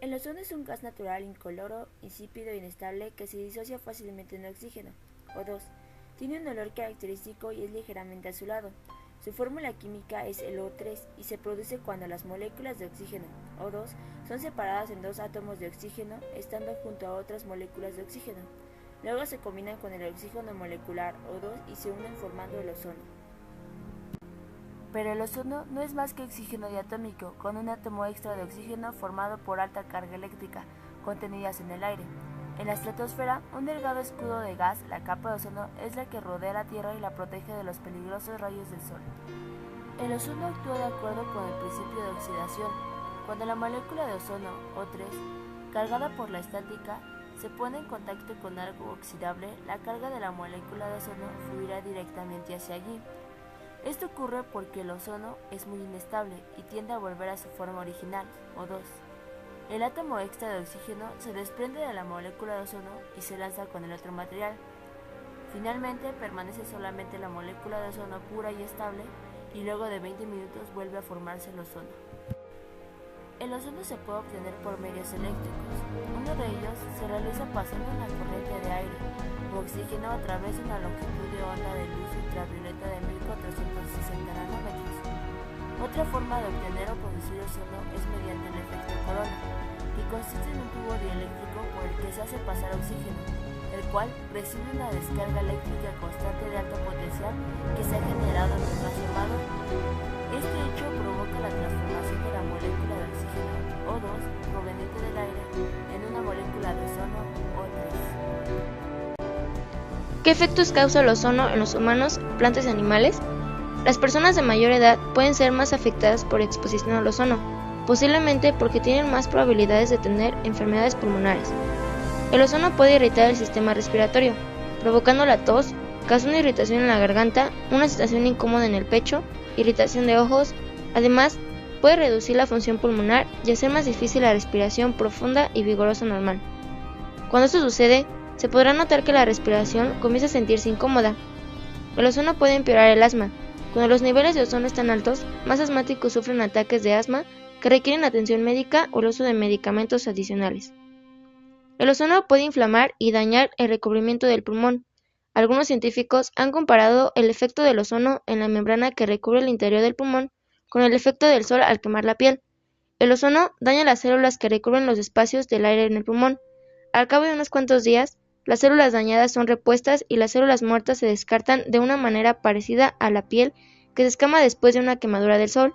El ozono es un gas natural incoloro, insípido e inestable que se disocia fácilmente en oxígeno. O2. Tiene un olor característico y es ligeramente azulado. Su fórmula química es el O3 y se produce cuando las moléculas de oxígeno, O2, son separadas en dos átomos de oxígeno estando junto a otras moléculas de oxígeno. Luego se combinan con el oxígeno molecular O2 y se unen formando el ozono. Pero el ozono no es más que oxígeno diatómico, con un átomo extra de oxígeno formado por alta carga eléctrica, contenidas en el aire. En la estratosfera, un delgado escudo de gas, la capa de ozono, es la que rodea la Tierra y la protege de los peligrosos rayos del Sol. El ozono actúa de acuerdo con el principio de oxidación. Cuando la molécula de ozono, O3, cargada por la estática, se pone en contacto con algo oxidable, la carga de la molécula de ozono fluirá directamente hacia allí. Esto ocurre porque el ozono es muy inestable y tiende a volver a su forma original, O2. El átomo extra de oxígeno se desprende de la molécula de ozono y se lanza con el otro material. Finalmente permanece solamente la molécula de ozono pura y estable y luego de 20 minutos vuelve a formarse el ozono. El ozono se puede obtener por medios eléctricos. Uno de ellos se realiza pasando una corriente de aire o oxígeno a través de una longitud de onda de luz ultravioleta de 1460 nanómetros. Otra forma de obtener o producir ozono es mediante el efecto corona, que consiste en un tubo dieléctrico por el que se hace pasar oxígeno, el cual recibe una descarga eléctrica constante de alto potencial que se ha generado en el transformador. Este hecho provoca la transformación de la molécula de oxígeno O2 proveniente del aire en una molécula de ozono O3. ¿Qué efectos causa el ozono en los humanos, plantas y animales? Las personas de mayor edad pueden ser más afectadas por exposición al ozono, posiblemente porque tienen más probabilidades de tener enfermedades pulmonares. El ozono puede irritar el sistema respiratorio, provocando la tos, causando irritación en la garganta, una sensación incómoda en el pecho, irritación de ojos. Además, puede reducir la función pulmonar y hacer más difícil la respiración profunda y vigorosa normal. Cuando esto sucede, se podrá notar que la respiración comienza a sentirse incómoda. El ozono puede empeorar el asma. Cuando los niveles de ozono están altos, más asmáticos sufren ataques de asma que requieren atención médica o el uso de medicamentos adicionales. El ozono puede inflamar y dañar el recubrimiento del pulmón. Algunos científicos han comparado el efecto del ozono en la membrana que recubre el interior del pulmón con el efecto del sol al quemar la piel. El ozono daña las células que recubren los espacios del aire en el pulmón. Al cabo de unos cuantos días, las células dañadas son repuestas y las células muertas se descartan de una manera parecida a la piel que se escama después de una quemadura del sol.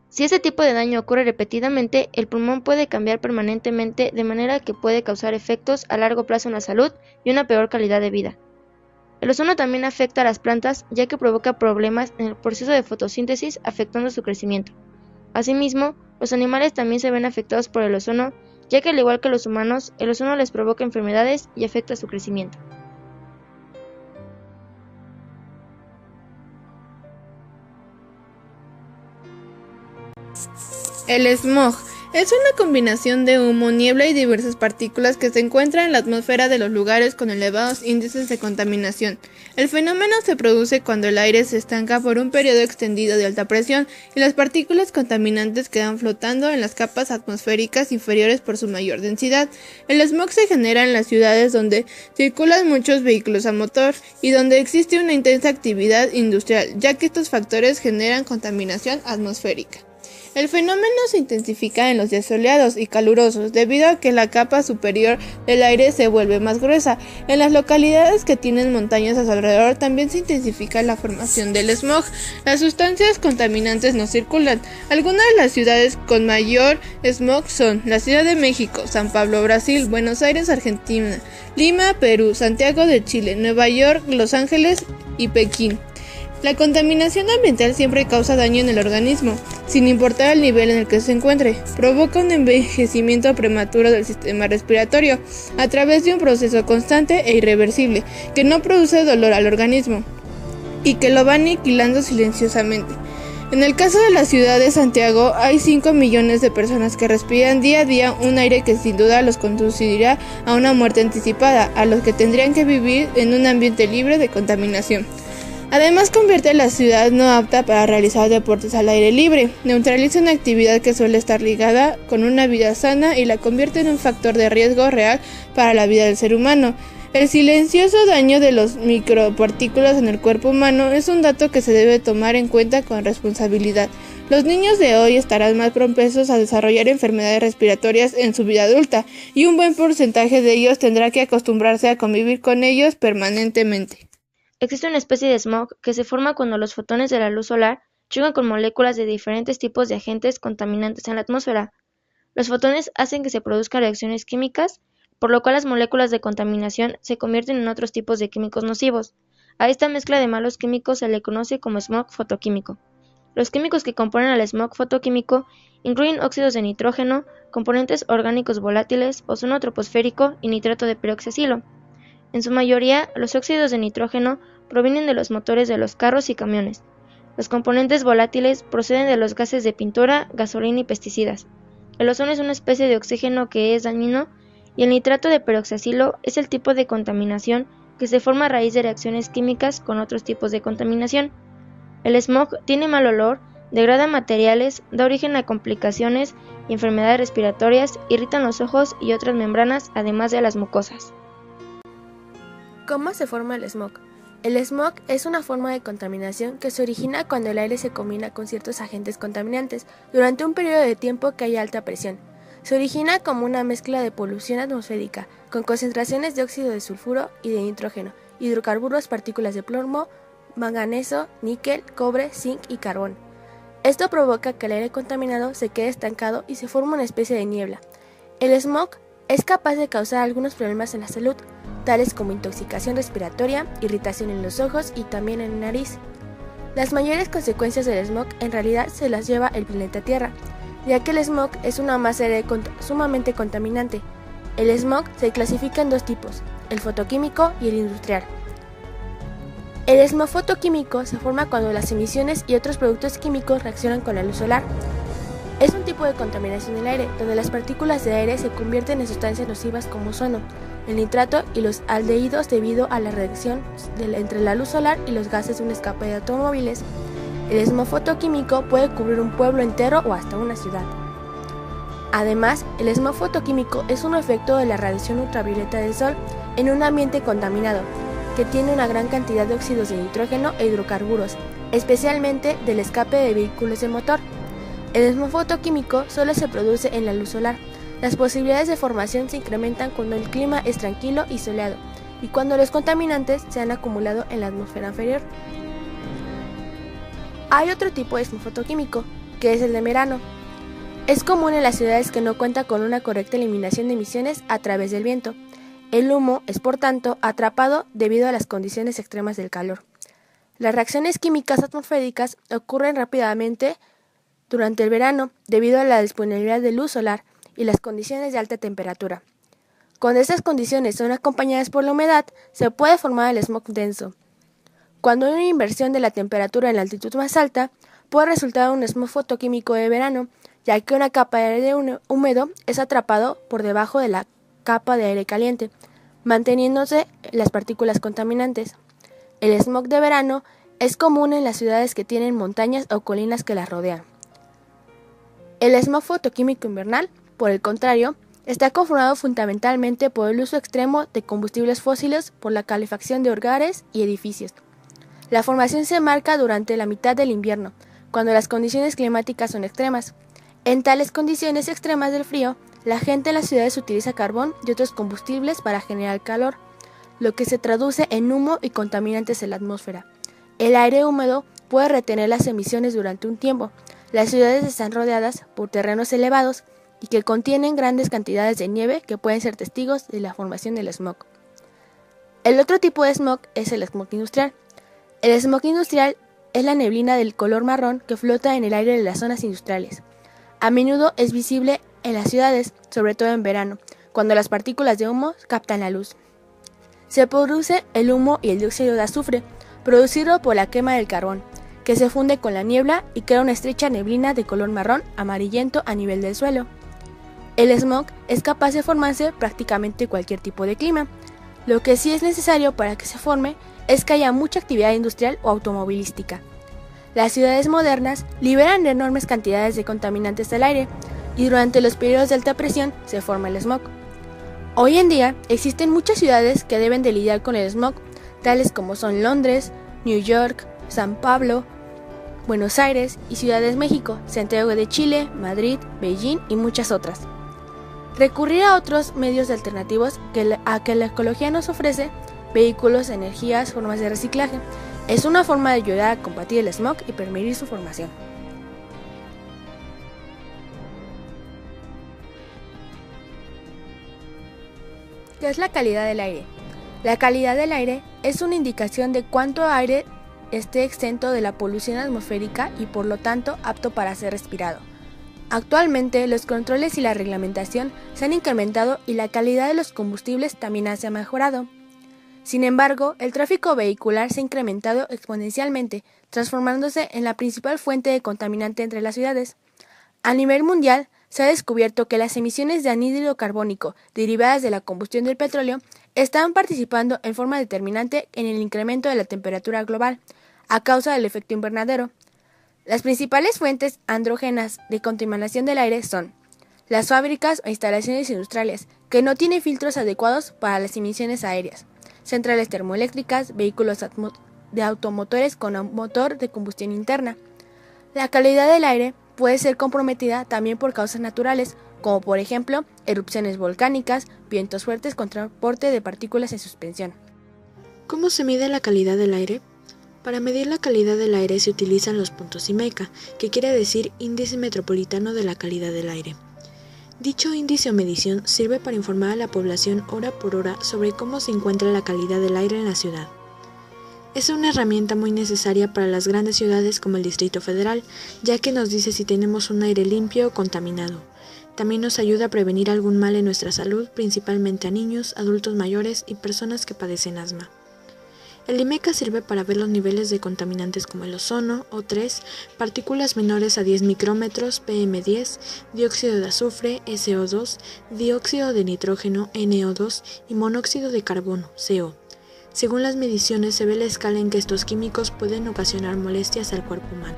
Si este tipo de daño ocurre repetidamente, el pulmón puede cambiar permanentemente de manera que puede causar efectos a largo plazo en la salud y una peor calidad de vida. El ozono también afecta a las plantas ya que provoca problemas en el proceso de fotosíntesis afectando su crecimiento. Asimismo, los animales también se ven afectados por el ozono ya que al igual que los humanos, el ozono les provoca enfermedades y afecta su crecimiento. El smog es una combinación de humo, niebla y diversas partículas que se encuentran en la atmósfera de los lugares con elevados índices de contaminación. El fenómeno se produce cuando el aire se estanca por un periodo extendido de alta presión y las partículas contaminantes quedan flotando en las capas atmosféricas inferiores por su mayor densidad. El smog se genera en las ciudades donde circulan muchos vehículos a motor y donde existe una intensa actividad industrial, ya que estos factores generan contaminación atmosférica. El fenómeno se intensifica en los días soleados y calurosos debido a que la capa superior del aire se vuelve más gruesa. En las localidades que tienen montañas a su alrededor también se intensifica la formación del smog. Las sustancias contaminantes no circulan. Algunas de las ciudades con mayor smog son la Ciudad de México, San Pablo, Brasil, Buenos Aires, Argentina, Lima, Perú, Santiago de Chile, Nueva York, Los Ángeles y Pekín. La contaminación ambiental siempre causa daño en el organismo, sin importar el nivel en el que se encuentre. Provoca un envejecimiento prematuro del sistema respiratorio a través de un proceso constante e irreversible que no produce dolor al organismo y que lo va aniquilando silenciosamente. En el caso de la ciudad de Santiago, hay 5 millones de personas que respiran día a día un aire que sin duda los conducirá a una muerte anticipada, a los que tendrían que vivir en un ambiente libre de contaminación. Además, convierte la ciudad no apta para realizar deportes al aire libre, neutraliza una actividad que suele estar ligada con una vida sana y la convierte en un factor de riesgo real para la vida del ser humano. El silencioso daño de las micropartículas en el cuerpo humano es un dato que se debe tomar en cuenta con responsabilidad. Los niños de hoy estarán más propensos a desarrollar enfermedades respiratorias en su vida adulta, y un buen porcentaje de ellos tendrá que acostumbrarse a convivir con ellos permanentemente. Existe una especie de smog que se forma cuando los fotones de la luz solar chocan con moléculas de diferentes tipos de agentes contaminantes en la atmósfera. Los fotones hacen que se produzcan reacciones químicas, por lo cual las moléculas de contaminación se convierten en otros tipos de químicos nocivos. A esta mezcla de malos químicos se le conoce como smog fotoquímico. Los químicos que componen al smog fotoquímico incluyen óxidos de nitrógeno, componentes orgánicos volátiles, ozono troposférico y nitrato de peroxicilo. En su mayoría, los óxidos de nitrógeno provienen de los motores de los carros y camiones. Los componentes volátiles proceden de los gases de pintura, gasolina y pesticidas. El ozono es una especie de oxígeno que es dañino, y el nitrato de peroxicilo es el tipo de contaminación que se forma a raíz de reacciones químicas con otros tipos de contaminación. El smog tiene mal olor, degrada materiales, da origen a complicaciones y enfermedades respiratorias, irritan los ojos y otras membranas, además de las mucosas. ¿Cómo se forma el smog? El smog es una forma de contaminación que se origina cuando el aire se combina con ciertos agentes contaminantes durante un periodo de tiempo que hay alta presión. Se origina como una mezcla de polución atmosférica, con concentraciones de óxido de sulfuro y de nitrógeno, hidrocarburos, partículas de plomo, manganeso, níquel, cobre, zinc y carbón. Esto provoca que el aire contaminado se quede estancado y se forma una especie de niebla. El smog es capaz de causar algunos problemas en la salud, tales como intoxicación respiratoria, irritación en los ojos y también en la nariz. Las mayores consecuencias del smog en realidad se las lleva el planeta Tierra, ya que el smog es una masa de aire sumamente contaminante. El smog se clasifica en dos tipos, el fotoquímico y el industrial. El smog fotoquímico se forma cuando las emisiones y otros productos químicos reaccionan con la luz solar. Es un tipo de contaminación del aire, donde las partículas de aire se convierten en sustancias nocivas como ozono, el nitrato y los aldehídos debido a la reacción entre la luz solar y los gases de un escape de automóviles. El smog fotoquímico puede cubrir un pueblo entero o hasta una ciudad. Además, el smog fotoquímico es un efecto de la radiación ultravioleta del sol en un ambiente contaminado, que tiene una gran cantidad de óxidos de nitrógeno e hidrocarburos, especialmente del escape de vehículos de motor. El smog fotoquímico solo se produce en la luz solar. Las posibilidades de formación se incrementan cuando el clima es tranquilo y soleado, y cuando los contaminantes se han acumulado en la atmósfera inferior. Hay otro tipo de smog fotoquímico, que es el de verano. Es común en las ciudades que no cuentan con una correcta eliminación de emisiones a través del viento. El humo es, por tanto, atrapado debido a las condiciones extremas del calor. Las reacciones químicas atmosféricas ocurren rápidamente durante el verano debido a la disponibilidad de luz solar y las condiciones de alta temperatura. Cuando estas condiciones son acompañadas por la humedad, se puede formar el smog denso. Cuando hay una inversión de la temperatura en la altitud más alta, puede resultar un smog fotoquímico de verano, ya que una capa de aire húmedo es atrapado por debajo de la capa de aire caliente, manteniéndose las partículas contaminantes. El smog de verano es común en las ciudades que tienen montañas o colinas que las rodean. El smog fotoquímico invernal, por el contrario, está conformado fundamentalmente por el uso extremo de combustibles fósiles por la calefacción de hogares y edificios. La formación se marca durante la mitad del invierno, cuando las condiciones climáticas son extremas. En tales condiciones extremas del frío, la gente en las ciudades utiliza carbón y otros combustibles para generar calor, lo que se traduce en humo y contaminantes en la atmósfera. El aire húmedo puede retener las emisiones durante un tiempo. Las ciudades están rodeadas por terrenos elevados y que contienen grandes cantidades de nieve que pueden ser testigos de la formación del smog. El otro tipo de smog es el smog industrial. El smog industrial es la neblina del color marrón que flota en el aire de las zonas industriales. A menudo es visible en las ciudades, sobre todo en verano, cuando las partículas de humo captan la luz. Se produce el humo y el dióxido de azufre, producido por la quema del carbón, que se funde con la niebla y crea una estrecha neblina de color marrón amarillento a nivel del suelo. El smog es capaz de formarse prácticamente en cualquier tipo de clima. Lo que sí es necesario para que se forme es que haya mucha actividad industrial o automovilística. Las ciudades modernas liberan enormes cantidades de contaminantes al aire y durante los periodos de alta presión se forma el smog. Hoy en día existen muchas ciudades que deben de lidiar con el smog, tales como son Londres, New York, San Pablo, Buenos Aires y Ciudad de México, Santiago de Chile, Madrid, Beijing y muchas otras. Recurrir a otros medios alternativos que la ecología nos ofrece, vehículos, energías, formas de reciclaje, es una forma de ayudar a combatir el smog y permitir su formación. ¿Qué es la calidad del aire? La calidad del aire es una indicación de cuánto aire esté exento de la polución atmosférica y por lo tanto apto para ser respirado. Actualmente los controles y la reglamentación se han incrementado y la calidad de los combustibles también se ha mejorado. Sin embargo, el tráfico vehicular se ha incrementado exponencialmente, transformándose en la principal fuente de contaminante entre las ciudades. A nivel mundial, se ha descubierto que las emisiones de anhídrido carbónico derivadas de la combustión del petróleo están participando en forma determinante en el incremento de la temperatura global, a causa del efecto invernadero. Las principales fuentes andrógenas de contaminación del aire son las fábricas o instalaciones industriales que no tienen filtros adecuados para las emisiones aéreas, centrales termoeléctricas, vehículos de automotores con motor de combustión interna. La calidad del aire puede ser comprometida también por causas naturales, como por ejemplo erupciones volcánicas, vientos fuertes con transporte de partículas en suspensión. ¿Cómo se mide la calidad del aire? Para medir la calidad del aire se utilizan los puntos IMECA, que quiere decir Índice Metropolitano de la Calidad del Aire. Dicho índice o medición sirve para informar a la población hora por hora sobre cómo se encuentra la calidad del aire en la ciudad. Es una herramienta muy necesaria para las grandes ciudades como el Distrito Federal, ya que nos dice si tenemos un aire limpio o contaminado. También nos ayuda a prevenir algún mal en nuestra salud, principalmente a niños, adultos mayores y personas que padecen asma. El IMECA sirve para ver los niveles de contaminantes como el ozono, O3, partículas menores a 10 micrómetros, PM10, dióxido de azufre, SO2, dióxido de nitrógeno, NO2 y monóxido de carbono, CO. Según las mediciones se ve la escala en que estos químicos pueden ocasionar molestias al cuerpo humano.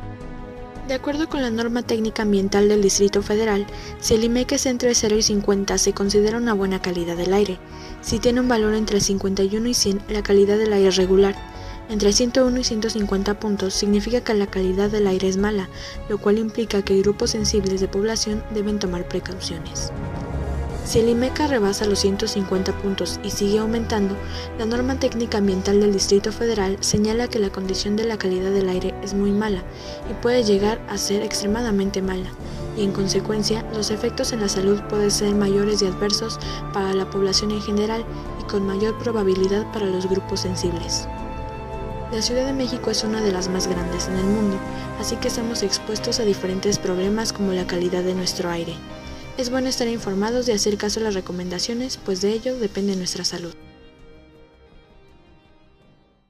De acuerdo con la norma técnica ambiental del Distrito Federal, si el IMECA es entre 0 y 50 se considera una buena calidad del aire. Si tiene un valor entre 51 y 100, la calidad del aire es regular. Entre 101 y 150 puntos significa que la calidad del aire es mala, lo cual implica que grupos sensibles de población deben tomar precauciones. Si el IMECA rebasa los 150 puntos y sigue aumentando, la norma técnica ambiental del Distrito Federal señala que la condición de la calidad del aire es muy mala y puede llegar a ser extremadamente mala, y en consecuencia los efectos en la salud pueden ser mayores y adversos para la población en general y con mayor probabilidad para los grupos sensibles. La Ciudad de México es una de las más grandes en el mundo, así que estamos expuestos a diferentes problemas como la calidad de nuestro aire. Es bueno estar informados y hacer caso a las recomendaciones, pues de ello depende nuestra salud.